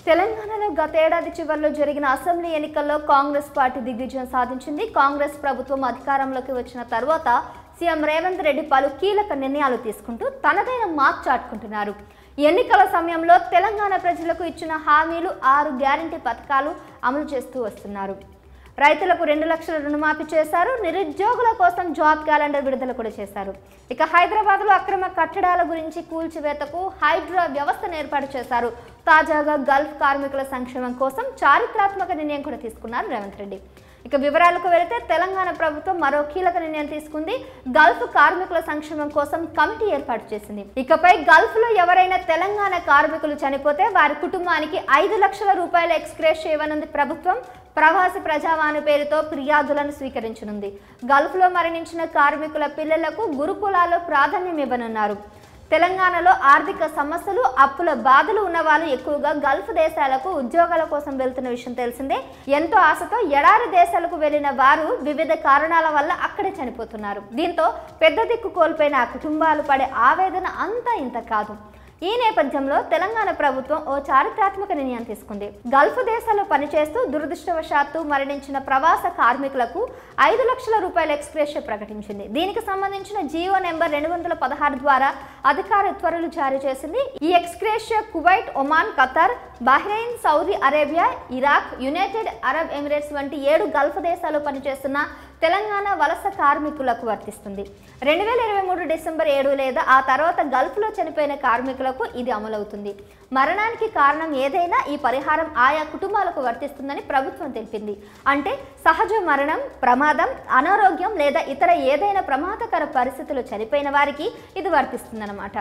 తెలంగాణలో గత ఏడాది చివరిలో జరిగిన అసెంబ్లీ ఎన్నికల్లో కాంగ్రెస్ పార్టీ దిగ్విజయం సాధించింది. కాంగ్రెస్ ప్రభుత్వం అధికారంలోకి వచ్చిన తర్వాత సీఎం రేవంత్ రెడ్డి పలు కీలక నిర్ణయాలు తీసుకుంటూ తనదైన మార్క్ చాటుకుంటున్నారు. ఎన్నికల సమయంలో తెలంగాణ ప్రజలకు ఇచ్చిన హామీలు 6 గ్యారంటీ పథకాలు అమలు చేస్తూ వస్తున్నారు. రైతులకు 2 లక్షల రుణమాఫీ చేశారు. నిరుద్యోగుల కోసం జాబ్ క్యాలెండర్ విడుదల కూడా చేశారు. ఇక హైదరాబాద్లో అక్రమ కట్టడాల గురించి కూల్చివేతకు హైడ్రా వ్యవస్థను ఏర్పాటు చేశారు. తాజాగా గల్ఫ్ కార్మికుల సంక్షేమం కోసం చారిత్రాత్మక నిర్ణయం కూడా తీసుకున్నారు రేవంత్ రెడ్డి. ఇక వివరాలకు వెళితే తెలంగాణ ప్రభుత్వం మరో కీలక నిర్ణయం తీసుకుంది. గల్ఫ్ కార్మికుల సంక్షేమం కోసం కమిటీ ఏర్పాటు చేసింది. ఇకపై గల్ఫ్ లో ఎవరైనా తెలంగాణ కార్మికులు చనిపోతే వారి కుటుంబానికి 5 లక్షల రూపాయల ఎక్స్గ్రేషియా ఇవ్వనుంది ప్రభుత్వం. ప్రవాసి ప్రజావాణి పేరుతో ఫిర్యాదులను స్వీకరించనుంది. గల్ఫ్ లో మరణించిన కార్మికుల పిల్లలకు గురుకులాల్లో ప్రాధాన్యం ఇవ్వనున్నారు. తెలంగాణలో ఆర్థిక సమస్యలు, అప్పుల బాధలు ఉన్న వాళ్ళు ఎక్కువగా గల్ఫ్ దేశాలకు ఉద్యోగాల కోసం వెళ్తున్న విషయం తెలిసిందే. ఎంతో ఆశతో ఎడారి దేశాలకు వెళ్లిన వారు వివిధ కారణాల వల్ల అక్కడే చనిపోతున్నారు. దీంతో పెద్ద దిక్కు కోల్పోయిన ఆ కుటుంబాలు పడే ఆవేదన అంతా ఇంత కాదు. ఈ నేపథ్యంలో తెలంగాణ ప్రభుత్వం ఓ చారిత్రాత్మక నిర్ణయం తీసుకుంది. గల్ఫ్ దేశాల్లో పనిచేస్తూ దురదృష్టవశాత్తు మరణించిన ప్రవాస కార్మికులకు 5 లక్షల రూపాయల ఎక్స్గ్రేషియా ప్రకటించింది. దీనికి సంబంధించిన జీవో నెంబర్ 216 ద్వారా అధికార ఉత్తర్వులు జారీ చేసింది. ఈ ex gratia Kuwait, Oman, Qatar, Bahrain, Saudi Arabia, Iraq, United Arab Emirates వంటి 7 గల్ఫ్ దేశాల్లో పనిచేస్తున్న తెలంగాణ వలస కార్మికులకు వర్తిస్తుంది. 2023 డిసెంబర్ 7 లేదా ఆ తర్వాత గల్ఫ్లో చనిపోయిన కార్మికులకు ఇది అమలవుతుంది. మరణానికి కారణం ఏదైనా ఈ పరిహారం ఆయా కుటుంబాలకు వర్తిస్తుందని ప్రభుత్వం తెలిపింది. అంటే సహజ మరణం, ప్రమాదం, అనారోగ్యం లేదా ఇతర ఏదైనా ప్రమాదకర పరిస్థితుల్లో చనిపోయిన వారికి ఇది వర్తిస్తుందన్నమాట.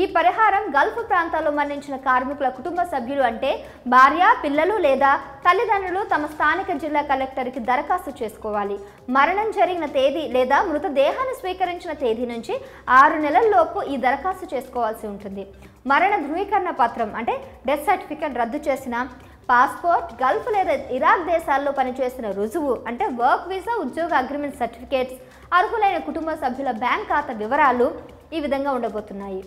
ఈ పరిహారం గల్ఫ్ ప్రాంతాల్లో మరణించిన కార్మికుల కుటుంబ సభ్యులు అంటే భార్య, పిల్లలు లేదా తల్లిదండ్రులు తమ స్థానిక జిల్లా కలెక్టర్కి దరఖాస్తు చేసుకోవాలి. మరణం జరిగిన తేదీ లేదా మృతదేహాన్ని స్వీకరించిన తేదీ నుంచి 6 నెలల్లోపు ఈ దరఖాస్తు చేసుకోవాల్సి ఉంటుంది. మరణ ధృవీకరణ పత్రం అంటే డెత్ సర్టిఫికేట్ రద్దు చేసిన పాస్పోర్ట్, గల్ఫ్ లేదా ఇరాక్ దేశాల్లో పనిచేసిన రుజువు అంటే వర్క్ వీసా, ఉద్యోగ అగ్రిమెంట్ సర్టిఫికేట్స్, అర్హులైన కుటుంబ సభ్యుల బ్యాంక్ ఖాతా వివరాలు ఈ విధంగా ఉండబోతున్నాయి.